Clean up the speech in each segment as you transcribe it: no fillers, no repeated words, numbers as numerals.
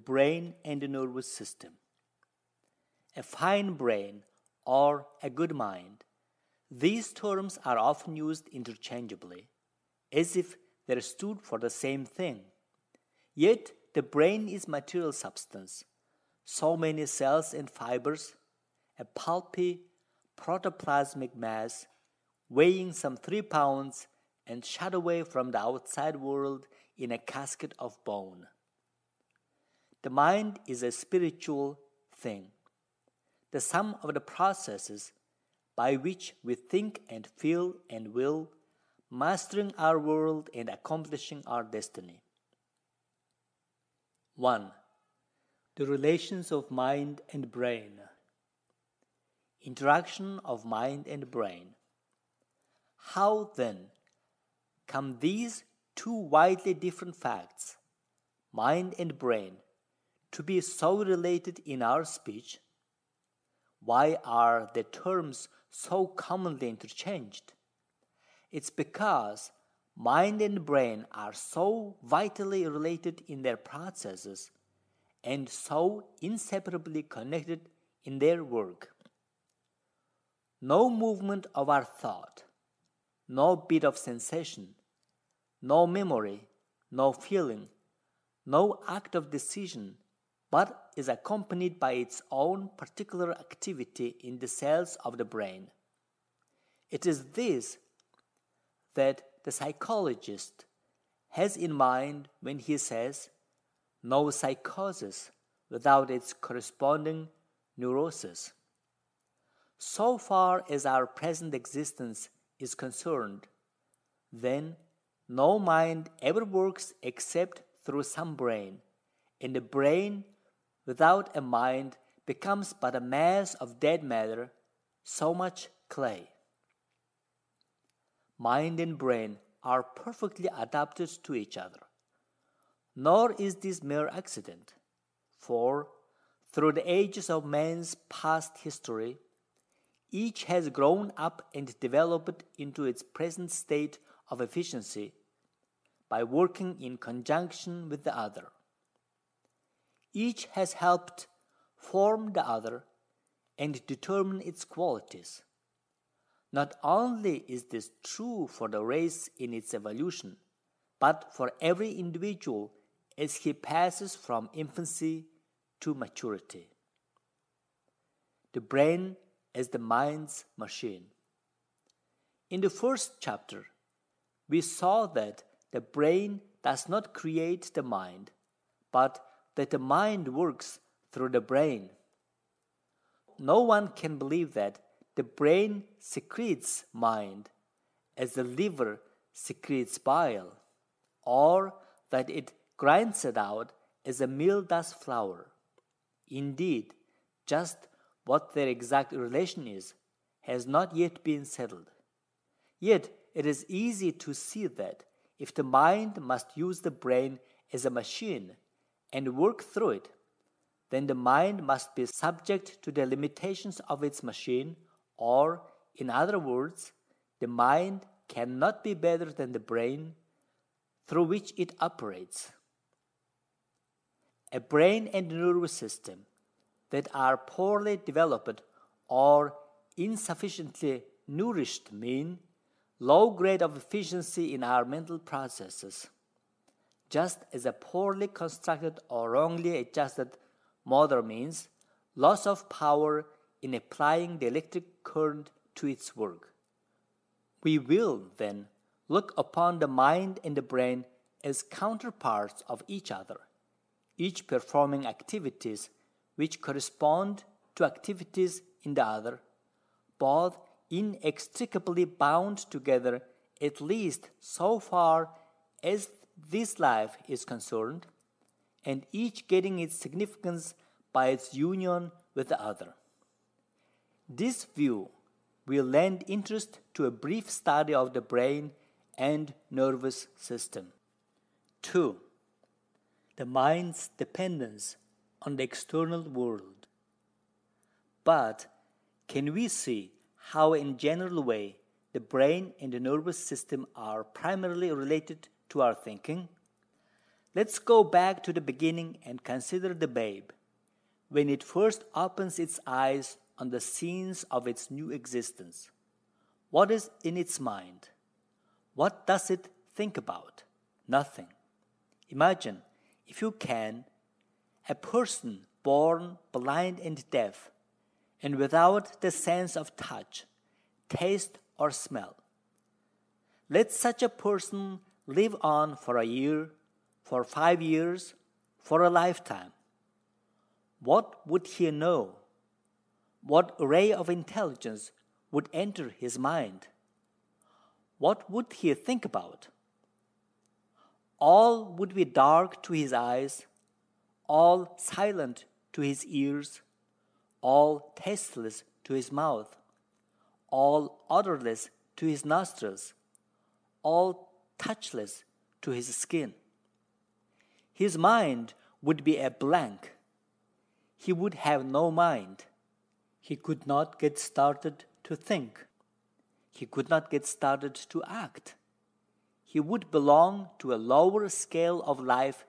brain and the nervous system. A fine brain or a good mind. These terms are often used interchangeably, as if they stood for the same thing. Yet the brain is material substance, so many cells and fibers, a pulpy, protoplasmic mass weighing some 3 pounds and shut away from the outside world in a casket of bone. The mind is a spiritual thing, the sum of the processes by which we think and feel and will, mastering our world and accomplishing our destiny. 1. The relations of mind and brain. Interaction of mind and brain. How, then, come these two widely different facts, mind and brain, to be so related in our speech? Why are the terms so commonly interchanged? It's because mind and brain are so vitally related in their processes and so inseparably connected in their work. No movement of our thought, no bit of sensation, no memory, no feeling, no act of decision, but is accompanied by its own particular activity in the cells of the brain. It is this that the psychologist has in mind when he says, no psychosis without its corresponding neurosis. So far as our present existence is concerned, then no mind ever works except through some brain, and the brain without a mind becomes but a mass of dead matter, so much clay. Mind and brain are perfectly adapted to each other. Nor is this mere accident, for through the ages of man's past history, each has grown up and developed into its present state of efficiency by working in conjunction with the other. Each has helped form the other and determine its qualities. Not only is this true for the race in its evolution, but for every individual as he passes from infancy to maturity. The brain as the mind's machine. In the first chapter, we saw that the brain does not create the mind, but that the mind works through the brain. No one can believe that the brain secretes mind as the liver secretes bile, or that it grinds it out as a mill does flour. Indeed, just what their exact relation is has not yet been settled. Yet it is easy to see that if the mind must use the brain as a machine and work through it, then the mind must be subject to the limitations of its machine, or, in other words, the mind cannot be better than the brain through which it operates. A brain and nervous system that are poorly developed or insufficiently nourished mean low grade of efficiency in our mental processes, just as a poorly constructed or wrongly adjusted motor means loss of power in applying the electric current to its work. We will, then, look upon the mind and the brain as counterparts of each other, each performing activities which correspond to activities in the other, both inextricably bound together, at least so far as this life is concerned, and each getting its significance by its union with the other. This view will lend interest to a brief study of the brain and nervous system. 2. The mind's dependence on the external world. But can we see how in general way the brain and the nervous system are primarily related to our thinking? Let's go back to the beginning and consider the babe when it first opens its eyes on the scenes of its new existence. What is in its mind? What does it think about? Nothing. Imagine, if you can, a person born blind and deaf and without the sense of touch, taste, or smell. Let such a person live on for a year, for 5 years, for a lifetime. What would he know? What ray of intelligence would enter his mind? What would he think about? All would be dark to his eyes, all silent to his ears, all tasteless to his mouth, all odorless to his nostrils, all touchless to his skin. His mind would be a blank. He would have no mind. He could not get started to think. He could not get started to act. He would belong to a lower scale of life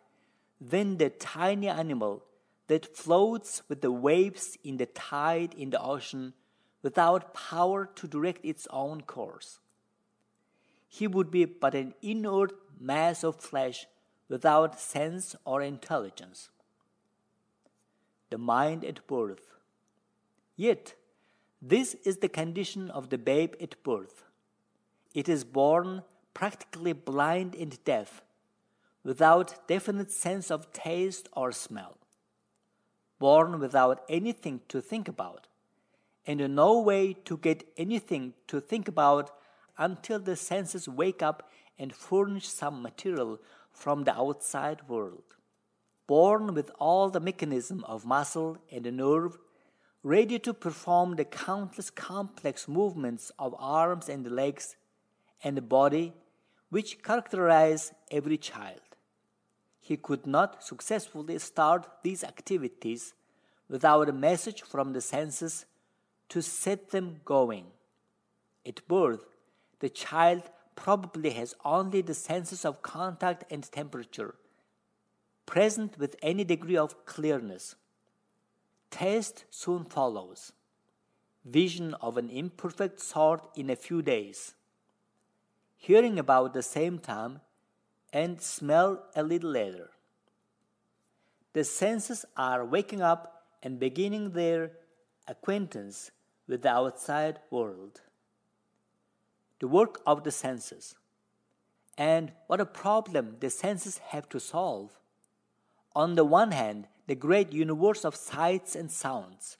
than the tiny animal that floats with the waves in the tide in the ocean without power to direct its own course. He would be but an inert mass of flesh without sense or intelligence. The mind at birth. Yet, this is the condition of the babe at birth. It is born practically blind and deaf, without definite sense of taste or smell, born without anything to think about, and no way to get anything to think about until the senses wake up and furnish some material from the outside world. Born with all the mechanism of muscle and nerve, ready to perform the countless complex movements of arms and legs and the body which characterize every child. He could not successfully start these activities without a message from the senses to set them going. At birth, the child probably has only the senses of contact and temperature, present with any degree of clearness. Taste soon follows. Vision of an imperfect sort in a few days. Hearing about the same time, and smell a little later. The senses are waking up and beginning their acquaintance with the outside world. The work of the senses. And what a problem the senses have to solve. On the one hand, the great universe of sights and sounds,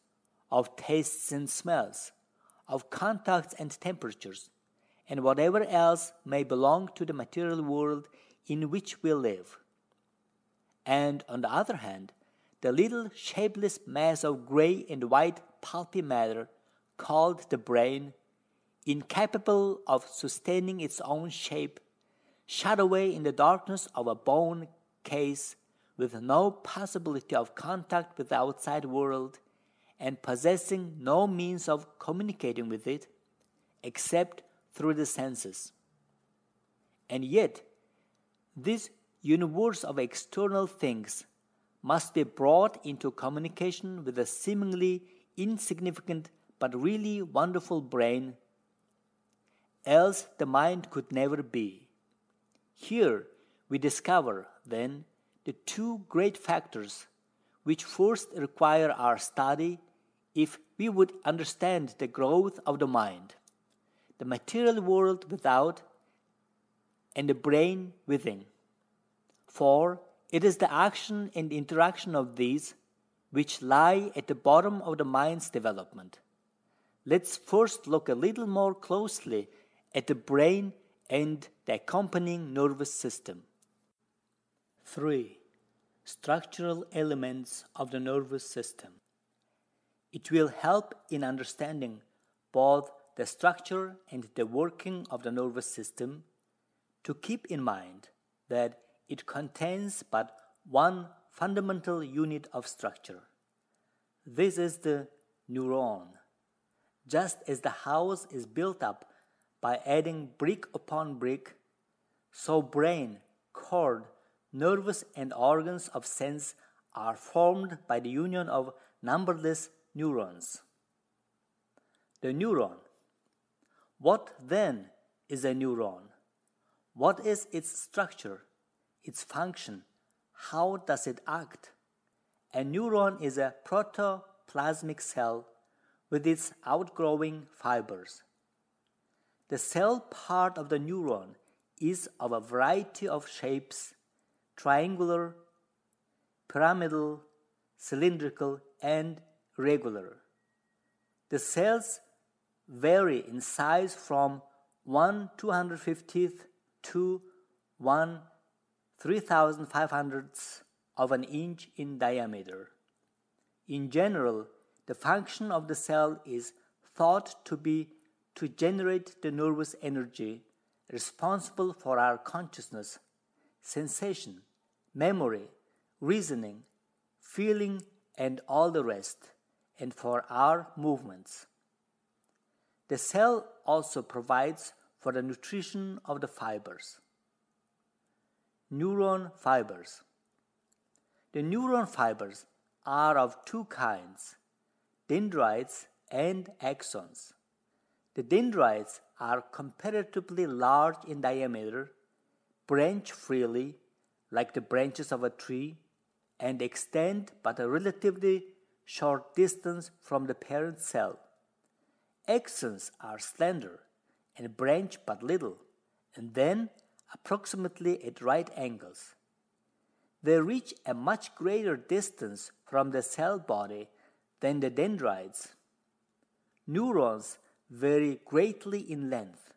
of tastes and smells, of contacts and temperatures, and whatever else may belong to the material world in which we live. And on the other hand, the little shapeless mass of gray and white pulpy matter called the brain, incapable of sustaining its own shape, shut away in the darkness of a bone case with no possibility of contact with the outside world and possessing no means of communicating with it except through the senses. And yet, this universe of external things must be brought into communication with a seemingly insignificant but really wonderful brain, else the mind could never be. Here we discover, then, the two great factors which first require our study if we would understand the growth of the mind, the material world without and the brain within. For it is the action and interaction of these which lie at the bottom of the mind's development. Let's first look a little more closely at the brain and the accompanying nervous system. 3. Structural elements of the nervous system. It will help in understanding both the structure and the working of the nervous system to keep in mind that it contains but one fundamental unit of structure. This is the neuron. Just as the house is built up by adding brick upon brick, so brain, cord, nerves and organs of sense are formed by the union of numberless neurons. The neuron. What then is a neuron? What is its structure, its function? How does it act? A neuron is a protoplasmic cell with its outgrowing fibers. The cell part of the neuron is of a variety of shapes: triangular, pyramidal, cylindrical, and regular. The cells vary in size from 1/250th to 1/3500th of an inch in diameter. In general, the function of the cell is thought to be to generate the nervous energy responsible for our consciousness, sensation, memory, reasoning, feeling, and all the rest, and for our movements. The cell also provides for the nutrition of the fibers. Neuron fibers. The neuron fibers are of two kinds, dendrites and axons. The dendrites are comparatively large in diameter, branch freely, like the branches of a tree, and extend but a relatively short distance from the parent cell. Axons are slender and branch but little, and then approximately at right angles. They reach a much greater distance from the cell body than the dendrites. Neurons vary greatly in length.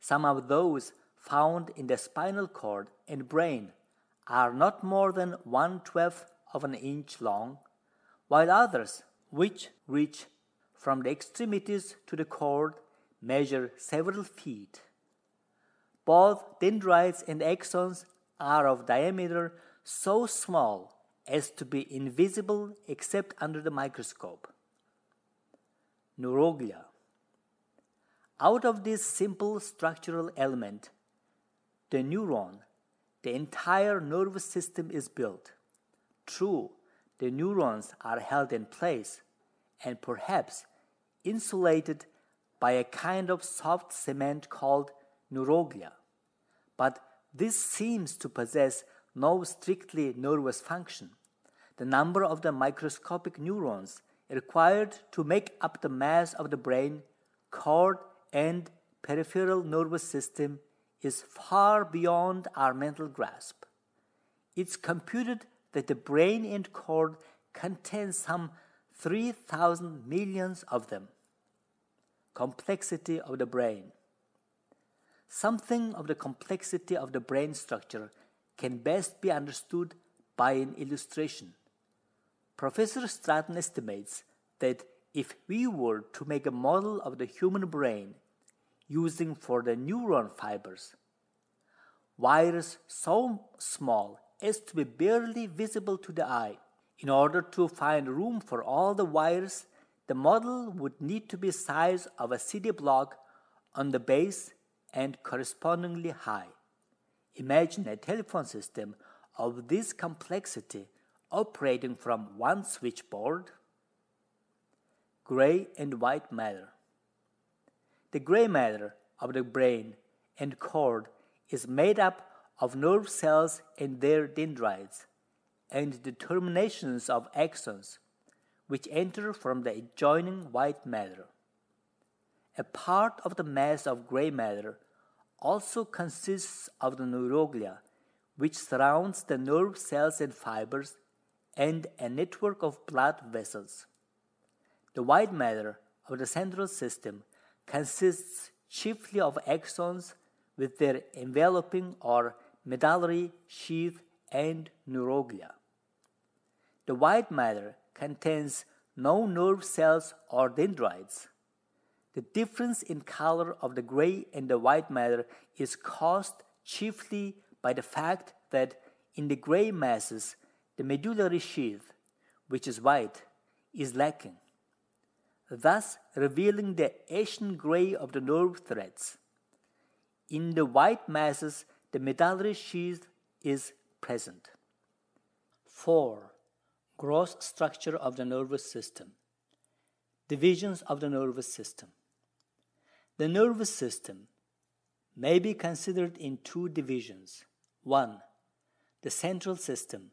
Some of those found in the spinal cord and brain are not more than 1/12 of an inch long, while others, which reach from the extremities to the cord, measure several feet. Both dendrites and axons are of diameter so small as to be invisible except under the microscope. Neuroglia. Out of this simple structural element, the neuron, the entire nervous system is built. True, the neurons are held in place and perhaps insulated by a kind of soft cement called neuroglia, but this seems to possess no strictly nervous function. The number of the microscopic neurons required to make up the mass of the brain, cord, and peripheral nervous system is far beyond our mental grasp. It's computed that the brain and cord contain some 3,000 millions of them. Complexity of the brain. Something of the complexity of the brain structure can best be understood by an illustration. Professor Stratton estimates that if we were to make a model of the human brain using for the neuron fibers wires so small as to be barely visible to the eye, in order to find room for all the wires, the model would need to be size of a city block on the base and correspondingly high. Imagine a telephone system of this complexity operating from one switchboard. Gray and white matter. The gray matter of the brain and cord is made up of nerve cells and their dendrites, and the terminations of axons, which enter from the adjoining white matter. A part of the mass of gray matter also consists of the neuroglia, which surrounds the nerve cells and fibers, and a network of blood vessels. The white matter of the central system consists chiefly of axons with their enveloping or medullary sheath and neuroglia. The white matter contains no nerve cells or dendrites. The difference in color of the gray and the white matter is caused chiefly by the fact that in the gray masses, the medullary sheath, which is white, is lacking, thus revealing the ashen gray of the nerve threads. In the white masses, the medullary sheath is present. 4. Gross structure of the nervous system. Divisions of the nervous system. The nervous system may be considered in two divisions. 1. The central system,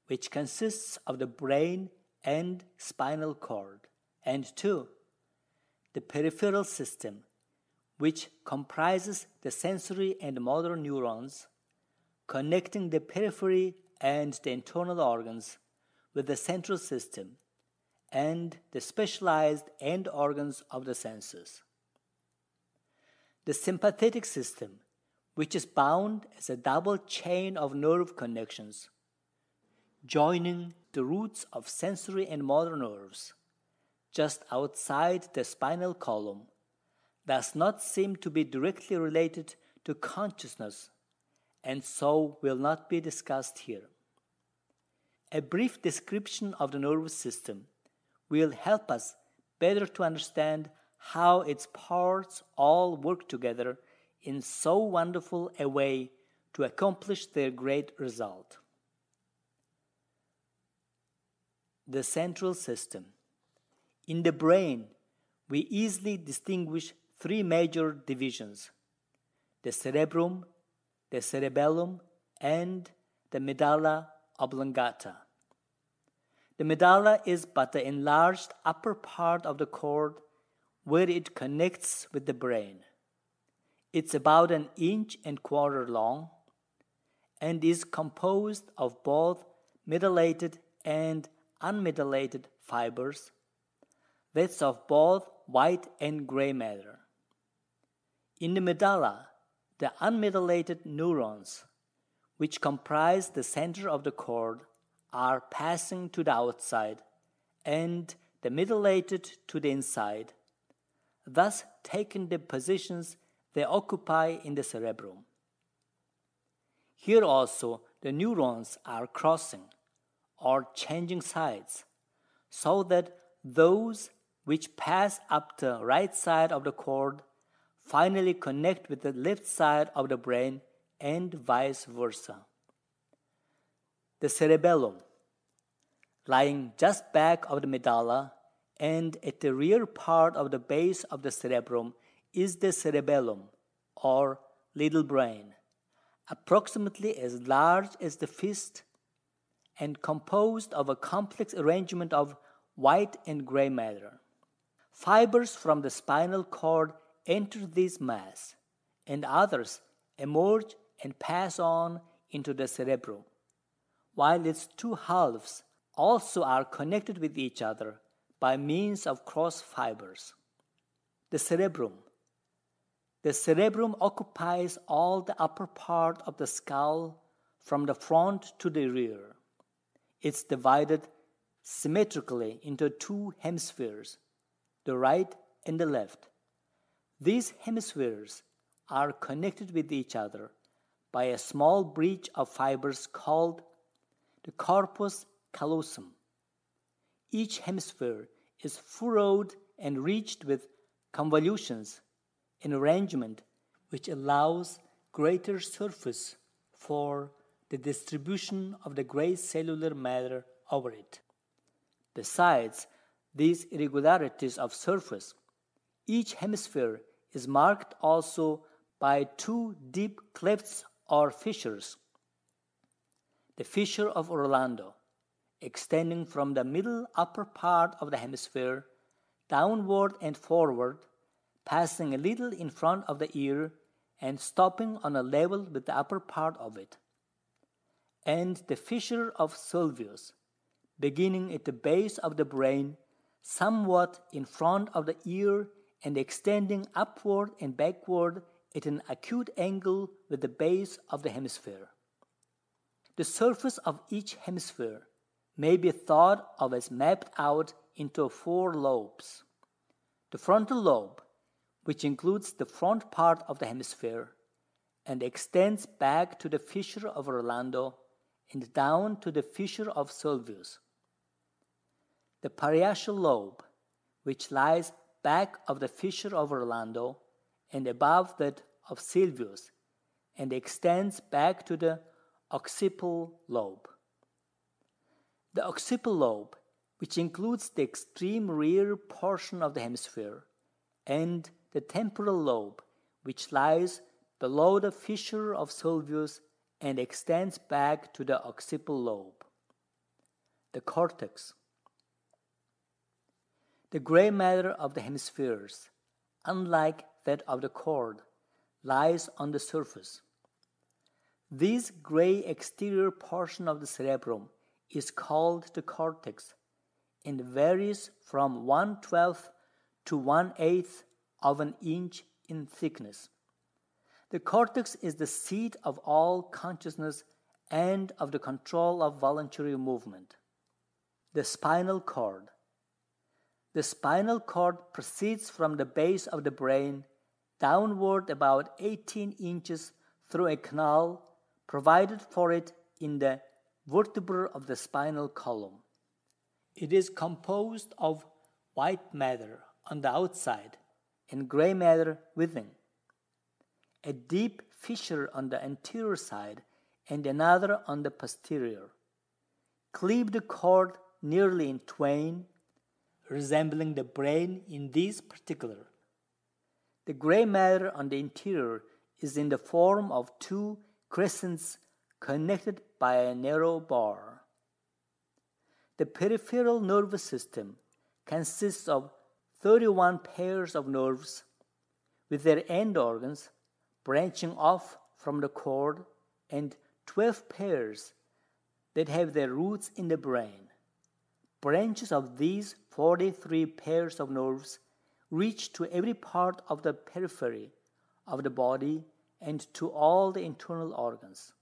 which consists of the brain and spinal cord. And 2. The peripheral system, which comprises the sensory and motor neurons, connecting the periphery and the internal organs with the central system, and the specialized end organs of the senses. The sympathetic system, which is bound as a double chain of nerve connections, joining the roots of sensory and motor nerves, just outside the spinal column, does not seem to be directly related to consciousness, and so will not be discussed here. A brief description of the nervous system will help us better to understand how its parts all work together in so wonderful a way to accomplish their great result. The central system. In the brain, we easily distinguish three major divisions: the cerebrum, the cerebellum, and the medulla oblongata. The medulla is but the enlarged upper part of the cord where it connects with the brain. It's about 1.25 inches long and is composed of both metallated and unmetallated fibers, that's of both white and gray matter. In the medulla, the unmetallated neurons, which comprise the center of the cord, are passing to the outside, and the metallated to the inside, thus taking the positions they occupy in the cerebrum. Here also the neurons are crossing or changing sides, so that those which pass up the right side of the cord finally connect with the left side of the brain and vice versa. The cerebellum, lying just back of the medulla and at the rear part of the base of the cerebrum, is the cerebellum, or little brain, approximately as large as the fist and composed of a complex arrangement of white and gray matter. Fibers from the spinal cord enter this mass, and others emerge and pass on into the cerebrum, while its two halves also are connected with each other by means of cross fibers. The cerebrum. The cerebrum occupies all the upper part of the skull from the front to the rear. It's divided symmetrically into two hemispheres, the right and the left. These hemispheres are connected with each other by a small bridge of fibers called the corpus callosum. Each hemisphere is furrowed and reached with convolutions, an arrangement which allows greater surface for the distribution of the gray cellular matter over it. Besides these irregularities of surface, each hemisphere is marked also by two deep clefts or fissures. The fissure of Orlando, extending from the middle upper part of the hemisphere downward and forward, passing a little in front of the ear and stopping on a level with the upper part of it. And the fissure of Sylvius, beginning at the base of the brain, somewhat in front of the ear and extending upward and backward at an acute angle with the base of the hemisphere. The surface of each hemisphere may be thought of as mapped out into 4 lobes. The frontal lobe, which includes the front part of the hemisphere and extends back to the fissure of Orlando and down to the fissure of Sylvius. The parietal lobe, which lies back of the fissure of Orlando and above that of Sylvius and extends back to the occipital lobe. The occipital lobe, which includes the extreme rear portion of the hemisphere, and the temporal lobe, which lies below the fissure of Sylvius and extends back to the occipital lobe. The cortex. The gray matter of the hemispheres, unlike that of the cord, lies on the surface. This gray exterior portion of the cerebrum is called the cortex and varies from 1/12 to 1/8 of an inch in thickness. The cortex is the seat of all consciousness and of the control of voluntary movement. The spinal cord. The spinal cord proceeds from the base of the brain downward about 18 inches through a canal provided for it in the vertebra of the spinal column. It is composed of white matter on the outside and gray matter within. A deep fissure on the anterior side and another on the posterior cleave the cord nearly in twain, resembling the brain in this particular. The gray matter on the interior is in the form of two crescents connected by a narrow bar. The peripheral nervous system consists of 31 pairs of nerves with their end organs branching off from the cord and 12 pairs that have their roots in the brain. Branches of these 43 pairs of nerves reach to every part of the periphery of the body and to all the internal organs.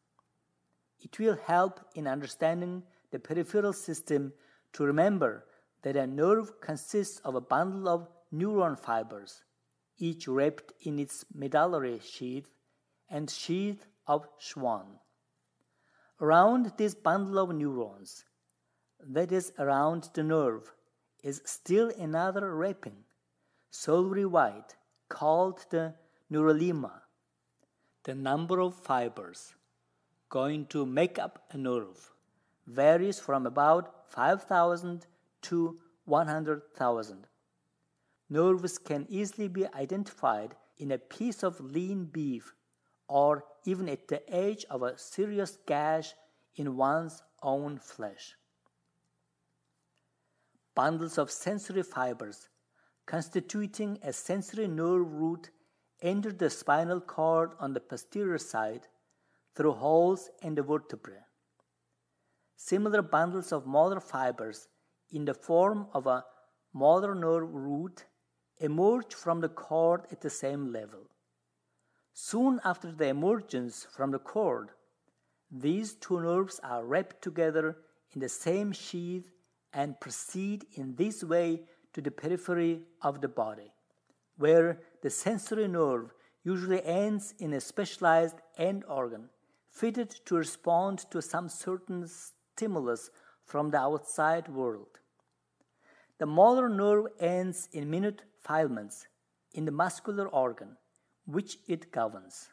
It will help in understanding the peripheral system to remember that a nerve consists of a bundle of neuron fibers, each wrapped in its medullary sheath and sheath of Schwann. Around this bundle of neurons, that is around the nerve, is still another wrapping, silvery white, called the neurolemma. The number of fibers going to make up a nerve varies from about 5,000 to 100,000. Nerves can easily be identified in a piece of lean beef or even at the edge of a serious gash in one's own flesh. Bundles of sensory fibers constituting a sensory nerve root enter the spinal cord on the posterior side through holes in the vertebrae. Similar bundles of motor fibers in the form of a motor nerve root emerge from the cord at the same level. Soon after the emergence from the cord, these two nerves are wrapped together in the same sheath and proceed in this way to the periphery of the body, where the sensory nerve usually ends in a specialized end organ fitted to respond to some certain stimulus from the outside world. The motor nerve ends in minute filaments in the muscular organ, which it governs.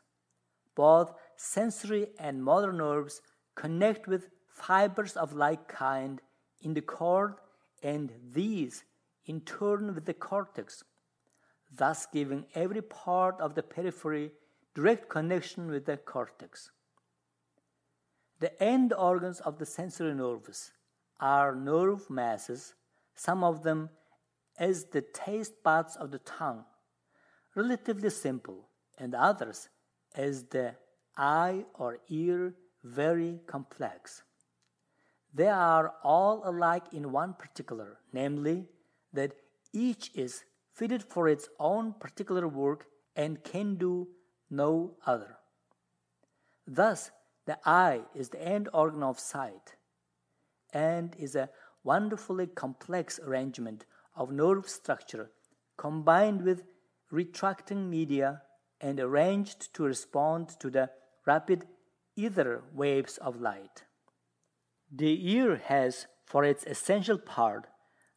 Both sensory and motor nerves connect with fibers of like kind in the cord, and these in turn with the cortex, thus giving every part of the periphery direct connection with the cortex. The end organs of the sensory nerves are nerve masses, some of them as the taste buds of the tongue, relatively simple, and others as the eye or ear, very complex. They are all alike in one particular, namely, that each is fitted for its own particular work and can do no other. Thus, the eye is the end organ of sight and is a wonderfully complex arrangement of nerve structure combined with retracting media and arranged to respond to the rapid ether waves of light. The ear has, for its essential part,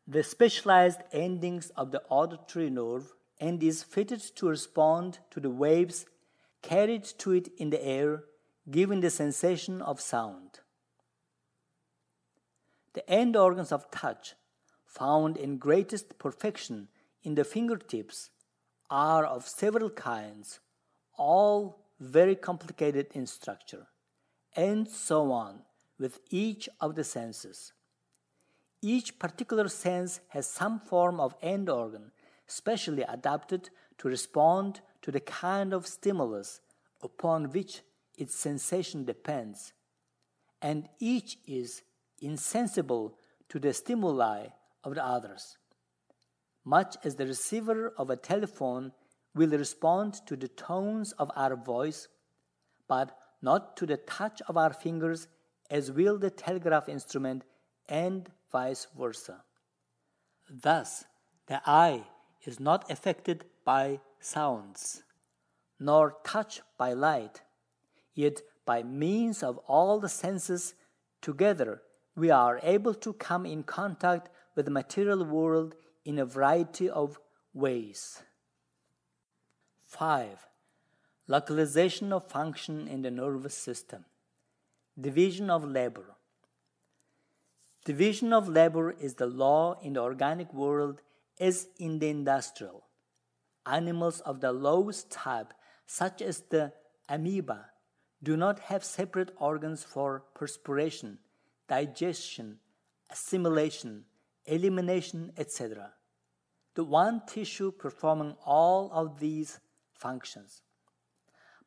the specialized endings of the auditory nerve and is fitted to respond to the waves carried to it in the air giving the sensation of sound. The end organs of touch, found in greatest perfection in the fingertips, are of several kinds, all very complicated in structure, and so on with each of the senses. Each particular sense has some form of end organ specially adapted to respond to the kind of stimulus upon which its sensation depends, and each is insensible to the stimuli of the others, much as the receiver of a telephone will respond to the tones of our voice, but not to the touch of our fingers, as will the telegraph instrument, and vice versa. Thus, the eye is not affected by sounds, nor touch by light, yet by means of all the senses together we are able to come in contact with the material world in a variety of ways. 5. Localization of function in the nervous system. Division of labor. Division of labor is the law in the organic world as in the industrial. Animals of the lowest type, such as the amoeba, do not have separate organs for perspiration, digestion, assimilation, elimination, etc. The one tissue performing all of these functions.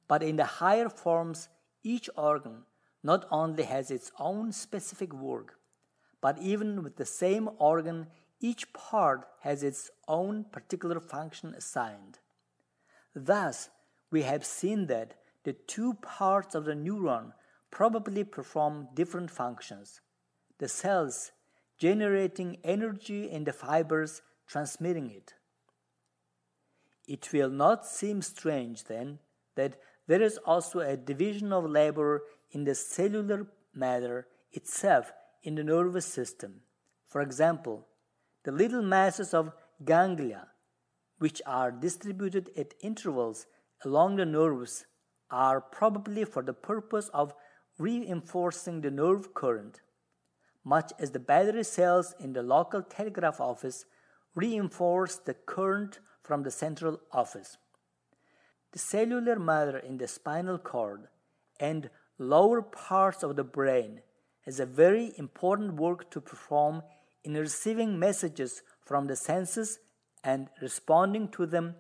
But in the higher forms, each organ not only has its own specific work, but even with the same organ, each part has its own particular function assigned. Thus, we have seen that the two parts of the neuron probably perform different functions. The cells generating energy and the fibers transmitting it. It will not seem strange, then, that there is also a division of labor in the cellular matter itself in the nervous system. For example, the little masses of ganglia, which are distributed at intervals along the nerves, are probably for the purpose of reinforcing the nerve current, much as the battery cells in the local telegraph office reinforce the current from the central office. The cellular matter in the spinal cord and lower parts of the brain has a very important work to perform in receiving messages from the senses and responding to them,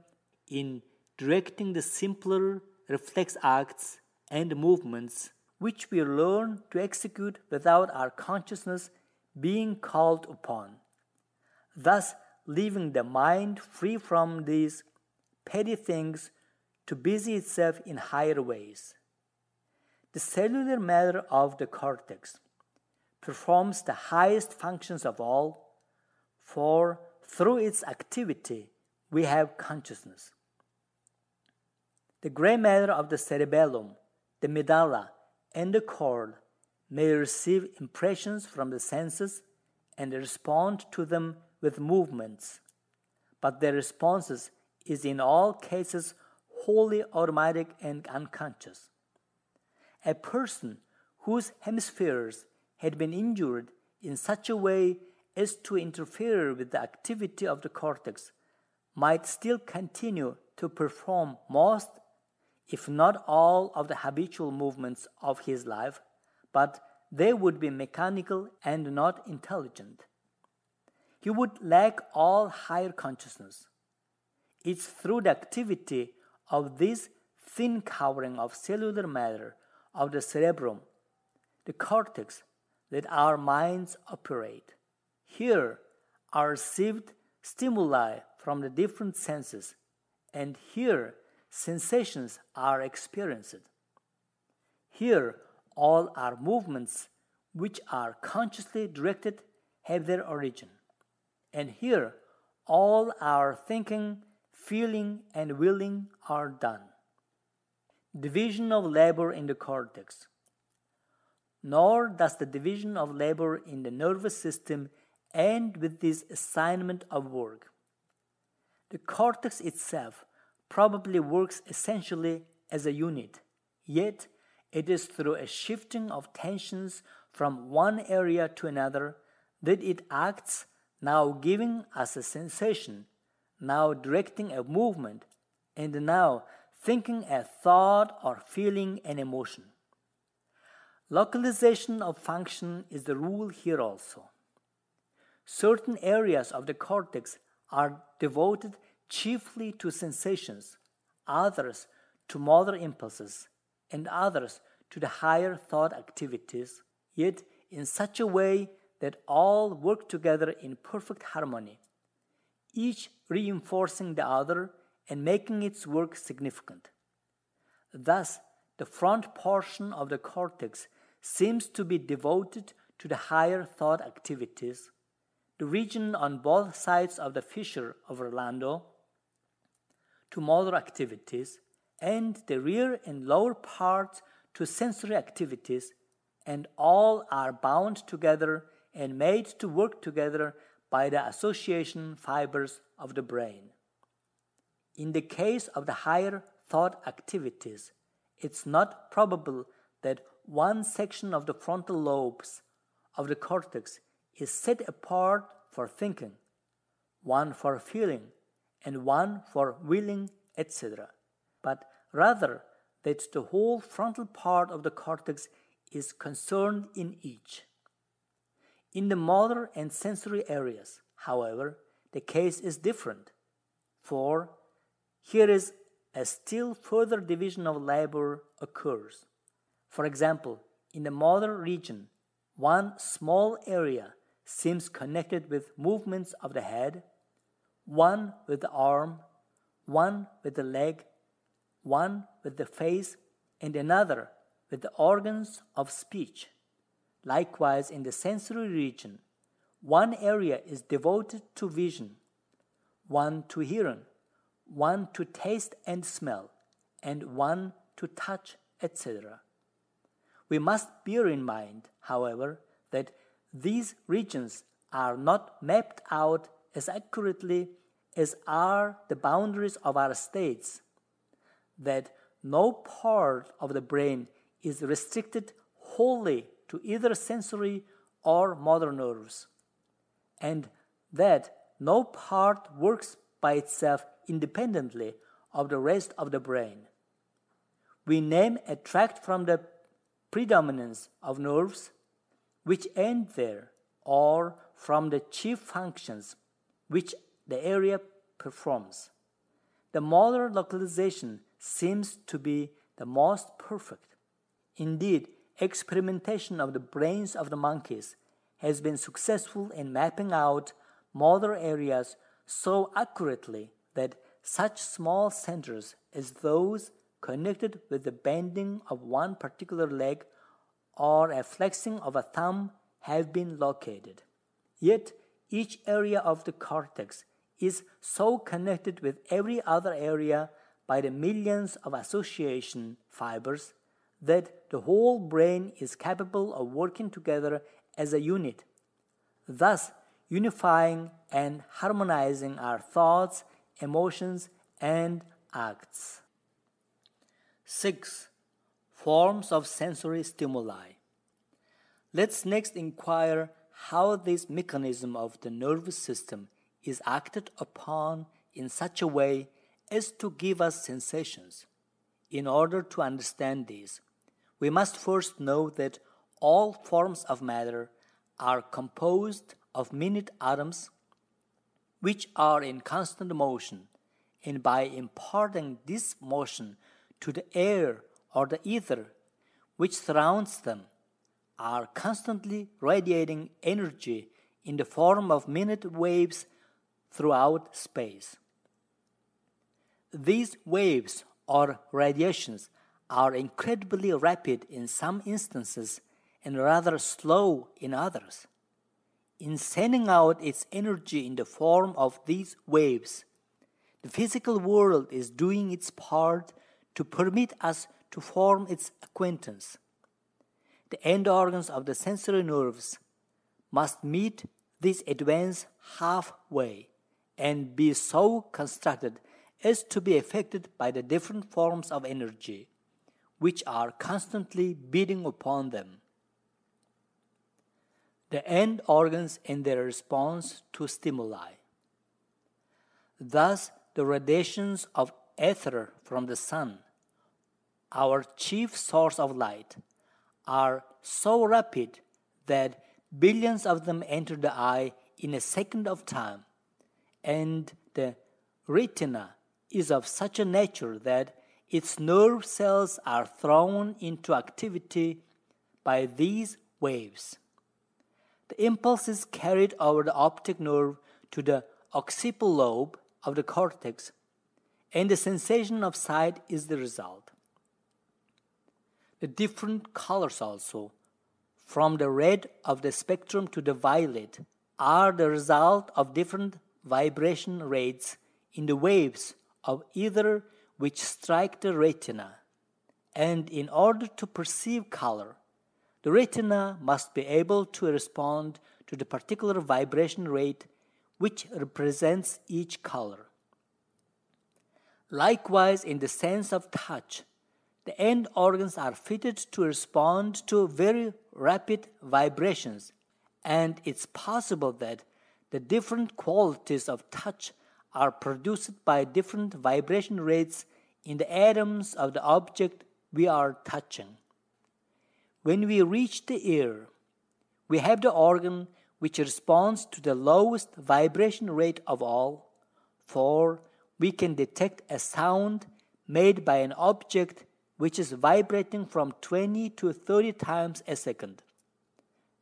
in directing the simpler reflex acts and movements which we learn to execute without our consciousness being called upon, thus leaving the mind free from these petty things to busy itself in higher ways. The cellular matter of the cortex performs the highest functions of all, for through its activity we have consciousness. The gray matter of the cerebellum, the medulla, and the cord may receive impressions from the senses and respond to them with movements, but their responses is in all cases wholly automatic and unconscious. A person whose hemispheres had been injured in such a way as to interfere with the activity of the cortex might still continue to perform most, if not all, of the habitual movements of his life, but they would be mechanical and not intelligent. He would lack all higher consciousness. It's through the activity of this thin covering of cellular matter of the cerebrum, the cortex, that our minds operate. Here are received stimuli from the different senses, and here sensations are experienced. Here all our movements, which are consciously directed, have their origin. And here all our thinking, feeling, and willing are done. Division of labor in the cortex. Nor does the division of labor in the nervous system end with this assignment of work. The cortex itself probably works essentially as a unit, yet It is through a shifting of tensions from one area to another that it acts, now giving us a sensation, now directing a movement, and now thinking a thought or feeling an emotion. Localization of function is the rule here also. Certain areas of the cortex are devoted chiefly to sensations, others to motor impulses, and others to the higher thought activities, yet in such a way that all work together in perfect harmony, each reinforcing the other and making its work significant. Thus, the front portion of the cortex seems to be devoted to the higher thought activities, the region on both sides of the fissure of Orlando to motor activities, and the rear and lower parts to sensory activities, and all are bound together and made to work together by the association fibers of the brain. In the case of the higher thought activities, it's not probable that one section of the frontal lobes of the cortex is set apart for thinking, one for feeling, and one for willing, etc., but rather that the whole frontal part of the cortex is concerned in each. In the motor and sensory areas, however, the case is different, for here is a still further division of labor occurs. For example, in the motor region, one small area seems connected with movements of the head, one with the arm, one with the leg, one with the face, and another with the organs of speech. Likewise, in the sensory region, one area is devoted to vision, one to hearing, one to taste and smell, and one to touch, etc. We must bear in mind, however, that these regions are not mapped out as accurately as are the boundaries of our states, that no part of the brain is restricted wholly to either sensory or motor nerves, and that no part works by itself independently of the rest of the brain. We name a tract from the predominance of nerves which end there, or from the chief functions which the area performs. The motor localization seems to be the most perfect. Indeed, experimentation of the brains of the monkeys has been successful in mapping out motor areas so accurately that such small centers as those connected with the bending of one particular leg or a flexing of a thumb have been located. Yet each area of the cortex is so connected with every other area by the millions of association fibers that the whole brain is capable of working together as a unit, thus unifying and harmonizing our thoughts, emotions, and acts. 6. Forms of sensory stimuli. Let's next inquire how this mechanism of the nervous system is acted upon in such a way as to give us sensations. In order to understand these, we must first know that all forms of matter are composed of minute atoms which are in constant motion, and by imparting this motion to the air or the ether which surrounds them, are constantly radiating energy in the form of minute waves throughout space. These waves or radiations are incredibly rapid in some instances and rather slow in others. In sending out its energy in the form of these waves, the physical world is doing its part to permit us to form its acquaintance. The end organs of the sensory nerves must meet this advance halfway and be so constructed as to be affected by the different forms of energy which are constantly beating upon them. The end organs in their response to stimuli. Thus, the radiations of ether from the sun, our chief source of light, are so rapid that billions of them enter the eye in a second of time, and the retina is of such a nature that its nerve cells are thrown into activity by these waves. The impulse is carried over the optic nerve to the occipital lobe of the cortex, and the sensation of sight is the result. The different colors also, from the red of the spectrum to the violet, are the result of different vibration rates in the waves of ether which strike the retina. And in order to perceive color, the retina must be able to respond to the particular vibration rate which represents each color. Likewise, in the sense of touch, the end organs are fitted to respond to very rapid vibrations, and it's possible that the different qualities of touch are produced by different vibration rates in the atoms of the object we are touching. When we reach the ear, we have the organ which responds to the lowest vibration rate of all, for we can detect a sound made by an object which is vibrating from 20 to 30 times a second.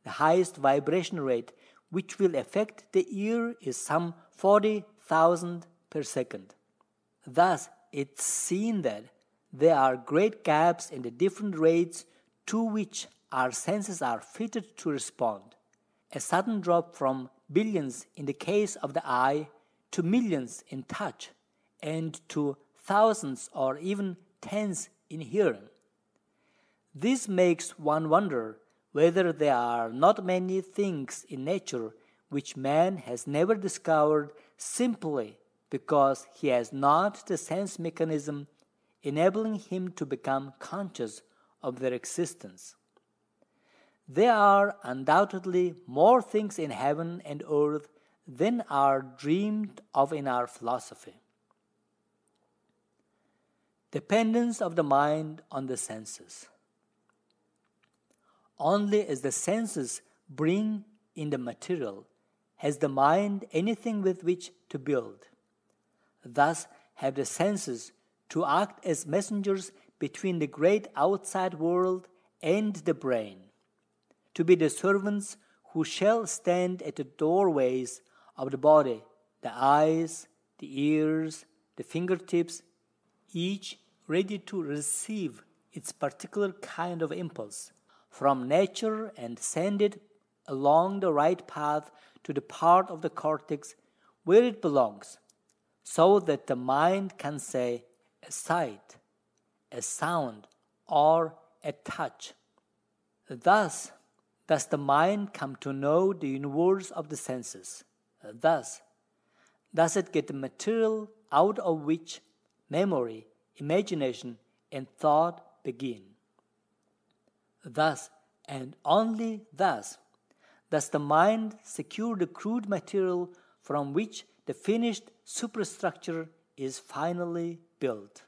The highest vibration rate which will affect the ear is some 40,000 per second. Thus, it's seen that there are great gaps in the different rates to which our senses are fitted to respond. A sudden drop from billions in the case of the eye to millions in touch, and to thousands or even tens in hearing. This makes one wonder whether there are not many things in nature which man has never discovered simply because he has not the sense mechanism enabling him to become conscious of their existence. There are undoubtedly more things in heaven and earth than are dreamed of in our philosophy. Dependence of the mind on the senses. Only as the senses bring in the material has the mind anything with which to build. Thus have the senses to act as messengers between the great outside world and the brain, to be the servants who shall stand at the doorways of the body, the eyes, the ears, the fingertips, each ready to receive its particular kind of impulse from nature and send it along the right path to the part of the cortex where it belongs, so that the mind can say a sight, a sound, or a touch. Thus does the mind come to know the universe of the senses. Thus does it get the material out of which memory, imagination, and thought begin. Thus, and only thus, does the mind secure the crude material from which the finished superstructure is finally built.